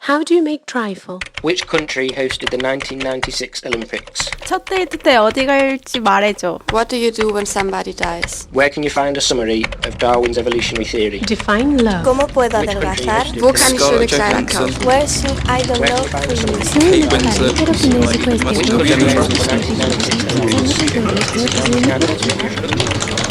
How do you make trifle? Which country hosted the 1996 Olympics? 첫 데이트 때 어디 갈지 말해줘. What do you do when somebody dies? Where can you find a summary of Darwin's evolutionary theory? Define love. ¿Cómo puedo Which country adelgazar? hosted Wo the- kann ich schöne Kleider kaufen? Where should I Where can download you find a summary? films? Which country hosted the 1996 Olympics?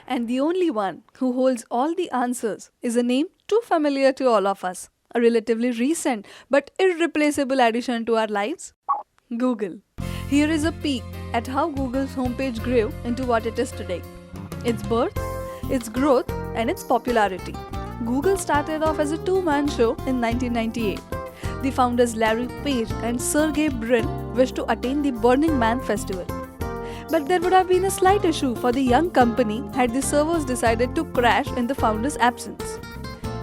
And the only one who holds all the answers is a name too familiar to all of us, a relatively recent but irreplaceable addition to our lives, Google. Here is a peek at how Google's homepage grew into what it is today. Its birth, its growth, and its popularity. Google started off as a two-man show in 1998. The founders Larry Page and Sergey Brin wished to attain the Burning Man festival. But there would have been a slight issue for the young company had the servers decided to crash in the founder's absence.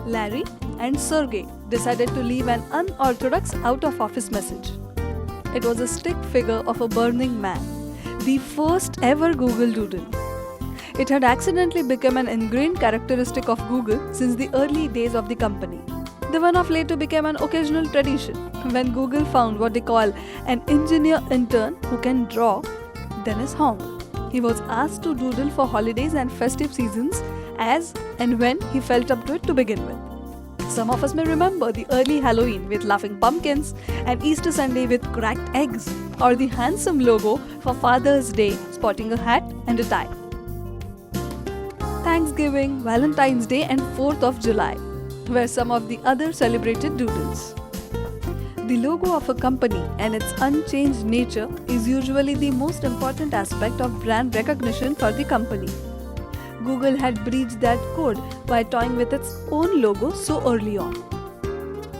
Larry and Sergey decided to leave an unorthodox out-of-office message. It was a stick figure of a burning man, the first ever Google Doodle. It had accidentally become an ingrained characteristic of Google since the early days of the company. The one-off later became an occasional tradition when Google found what they call an engineer intern who can draw. Dennis Hong. He was asked to doodle for holidays and festive seasons as and when he felt up to it to begin with. Some of us may remember the early Halloween with laughing pumpkins and Easter Sunday with cracked eggs, or the handsome logo for Father's Day sporting a hat and a tie. Thanksgiving, Valentine's Day and 4th of July were some of the other celebrated doodles. The logo of a company and its unchanged nature is usually the most important aspect of brand recognition for the company. Google had breached that code by toying with its own logo so early on.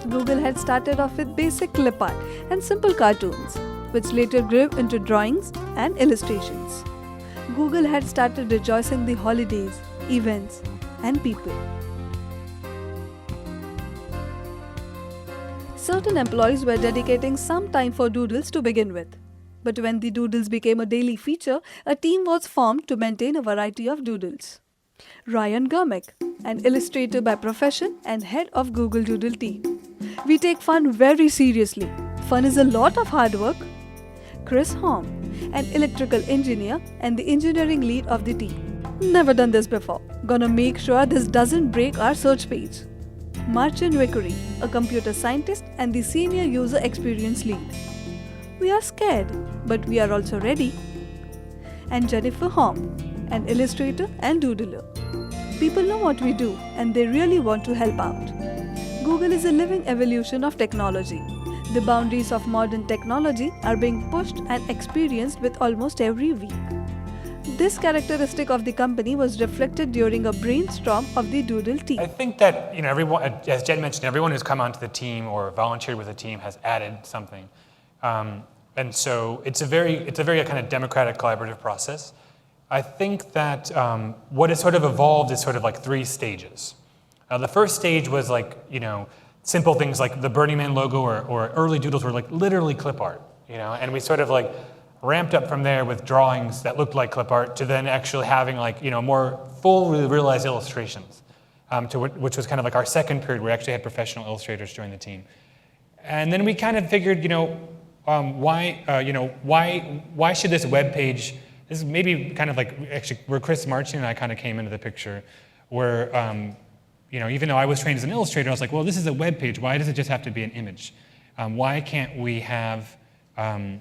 Google had started off with basic clip art and simple cartoons, which later grew into drawings and illustrations. Google had started rejoicing the holidays, events, and people. Certain employees were dedicating some time for doodles to begin with. But when the doodles became a daily feature, a team was formed to maintain a variety of doodles. Ryan Gurmick, an illustrator by profession and head of Google Doodle team. We take fun very seriously. Fun is a lot of hard work. Chris Holm, an electrical engineer and the engineering lead of the team. Never done this before. Gonna make sure this doesn't break our search page. Martin Vickery, a computer scientist and the senior user experience lead. We are scared, but we are also ready. And Jennifer Hom, an illustrator and doodler. People know what we do and they really want to help out. Google is a living evolution of technology. The boundaries of modern technology are being pushed and experienced with almost every week. This characteristic of the company was reflected during a brainstorm of the Doodle team. I think that everyone, as Jen mentioned, everyone who's come onto the team or volunteered with the team has added something, and so it's a very kind of democratic, collaborative process. I think that what has sort of evolved is sort of like three stages. The first stage was like simple things like the Burning Man logo or early doodles were like literally clip art, and we sort of like ramped up from there with drawings that looked like clip art to then actually having like more fully realized illustrations, which was kind of like our second period where we actually had professional illustrators join the team. And then we kind of figured, why should this web page? This is maybe kind of like actually where Chris Martin and I kind of came into the picture, where even though I was trained as an illustrator, I was like, well, this is a web page. Why does it just have to be an image? Why can't we have or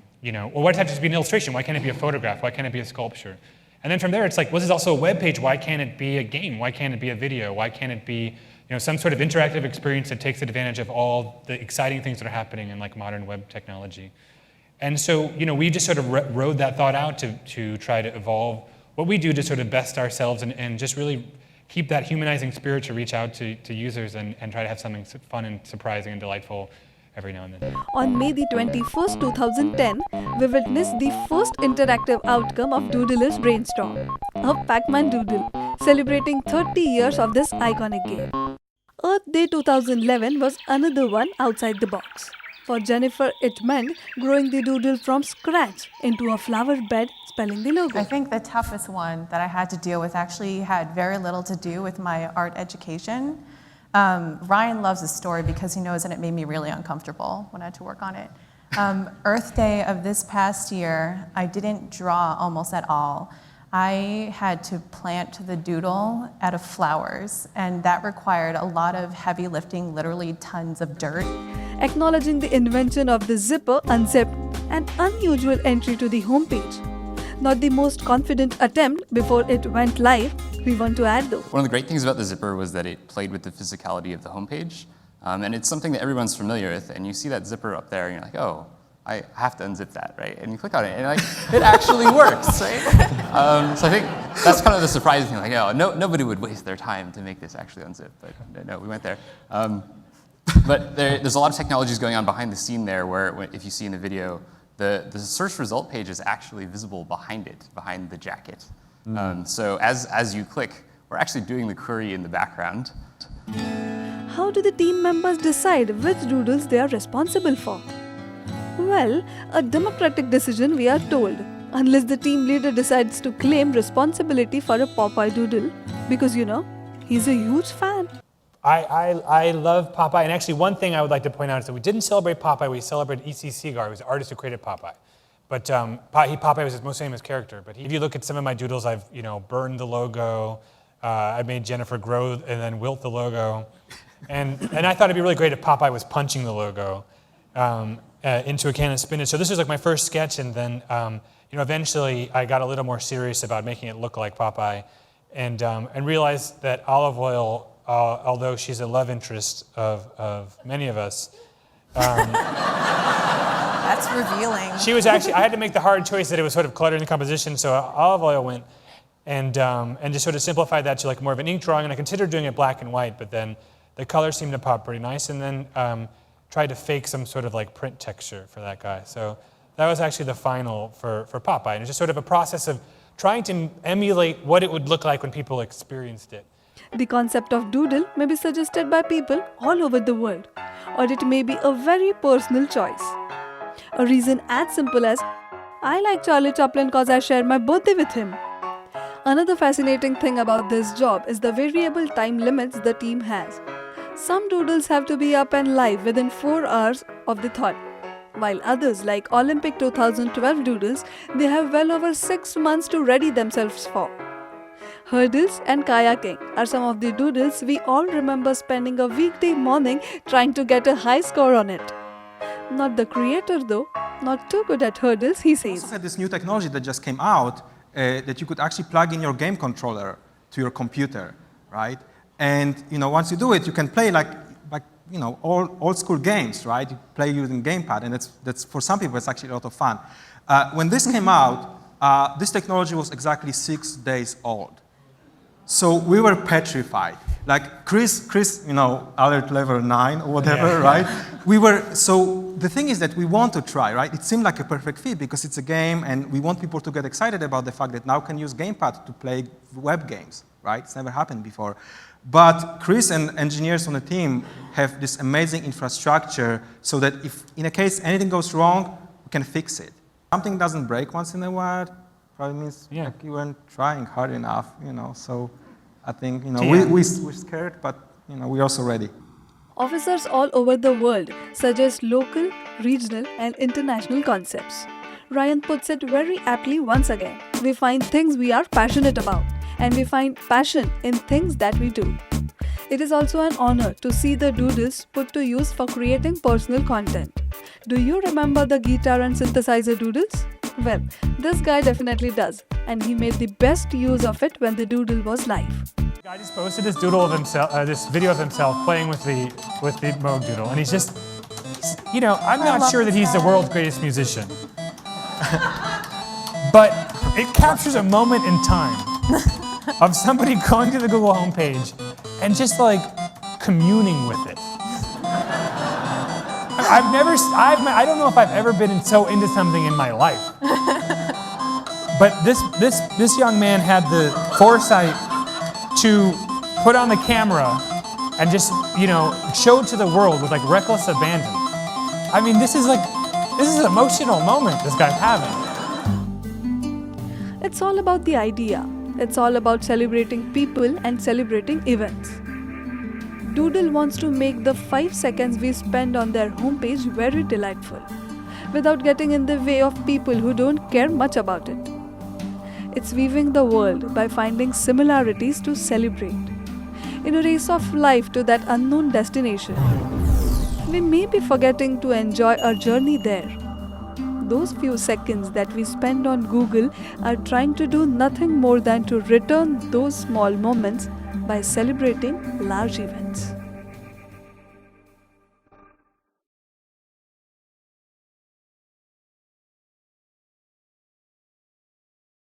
why does it have to be an illustration? Why can't it be a photograph? Why can't it be a sculpture? And then from there, it's like, well, this is also a web page. Why can't it be a game? Why can't it be a video? Why can't it be some sort of interactive experience that takes advantage of all the exciting things that are happening in like modern web technology? And so we just sort of rode that thought out to try to evolve what we do to sort of best ourselves and just really keep that humanizing spirit to reach out to users and try to have something fun and surprising and delightful every now and then. On May the 21st, 2010, we witnessed the first interactive outcome of Doodlers Brainstorm, a Pac-Man Doodle, celebrating 30 years of this iconic game. Earth Day 2011 was another one outside the box. For Jennifer, it meant growing the doodle from scratch into a flower bed, spelling the logo. I think the toughest one that I had to deal with actually had very little to do with my art education. Ryan loves this story because he knows that it made me really uncomfortable when I had to work on it. Earth Day of this past year, I didn't draw almost at all. I had to plant the doodle out of flowers, and that required a lot of heavy lifting, literally tons of dirt. Acknowledging the invention of the zipper unzipped, an unusual entry to the homepage. Not the most confident attempt before it went live, we want to add though. One of the great things about the zipper was that it played with the physicality of the homepage. And it's something that everyone's familiar with, and you see that zipper up there, and you're like, oh, I have to unzip that, right? And you click on it, and like, it actually works, right? So I think that's kind of the surprising thing, like, oh, nobody would waste their time to make this actually unzip, but no, we went there. But there's a lot of technologies going on behind the scene there where, if you see in the video, the search result page is actually visible behind it, behind the jacket. So as you click, we're actually doing the query in the background. How do the team members decide which doodles they are responsible for? Well, a democratic decision we are told, unless the team leader decides to claim responsibility for a Popeye doodle, because he's a huge fan. I love Popeye, and actually one thing I would like to point out is that we didn't celebrate Popeye, we celebrated E.C. Segar, who was the artist who created Popeye. But Popeye was his most famous character. But if you look at some of my doodles, I've burned the logo, I made Jennifer grow and then wilt the logo. And I thought it'd be really great if Popeye was punching the logo into a can of spinach. So this was like my first sketch, and then eventually I got a little more serious about making it look like Popeye, and realized that Olive Oyl, although she's a love interest of many of us, That's revealing. she was actually, I had to make the hard choice that it was sort of cluttered in the composition, so Olive Oyl went and just sort of simplified that to like more of an ink drawing, and I considered doing it black and white, but then the color seemed to pop pretty nice, and then tried to fake some sort of like print texture for that guy. So that was actually the final for Popeye, and it's just sort of a process of trying to emulate what it would look like when people experienced it. The concept of doodle may be suggested by people all over the world, or it may be a very personal choice. A reason as simple as, I like Charlie Chaplin cause I share my birthday with him. Another fascinating thing about this job is the variable time limits the team has. Some doodles have to be up and live within 4 hours of the thought, while others, like Olympic 2012 doodles, they have well over 6 months to ready themselves for. Hurdles and kayaking are some of the doodles we all remember spending a weekday morning trying to get a high score on it. Not the creator though, not too good at hurdles, he We says. also had this new technology that just came out that you could actually plug in your game controller to your computer, right? And once you do it, you can play like old school games, right? You play using gamepad, and that's for some people it's actually a lot of fun. When this came out, this technology was exactly 6 days old. So we were petrified. Like Chris, alert level 9 or whatever, right? So the thing is that we want to try, right? It seemed like a perfect fit because it's a game and we want people to get excited about the fact that now can use gamepad to play web games, right? It's never happened before. But Chris and engineers on the team have this amazing infrastructure so that if in a case anything goes wrong, we can fix it. Something doesn't break once in a while, probably means like you weren't trying hard enough, So I think, we're scared, but, we're also ready. Officers all over the world suggest local, regional, and international concepts. Ryan puts it very aptly once again. We find things we are passionate about, and we find passion in things that we do. It is also an honor to see the doodles put to use for creating personal content. Do you remember the guitar and synthesizer doodles? Well, this guy definitely does, and he made the best use of it when the doodle was live. The guy just posted this doodle of himself, this video of himself playing with the Moog doodle, and he's I'm not sure that he's the world's greatest musician, but it captures a moment in time of somebody going to the Google homepage and just like communing with it. I don't know if I've ever been so into something in my life. But this young man had the foresight to put on the camera and just, show to the world with like reckless abandon I mean, this is an emotional moment this guy's having. It's all about the idea. It's all about celebrating people and celebrating events. Doodle wants to make the 5 seconds we spend on their homepage very delightful, without getting in the way of people who don't care much about it. It's weaving the world by finding similarities to celebrate. In a race of life to that unknown destination, we may be forgetting to enjoy our journey there. Those few seconds that we spend on Google are trying to do nothing more than to return those small moments by celebrating large events.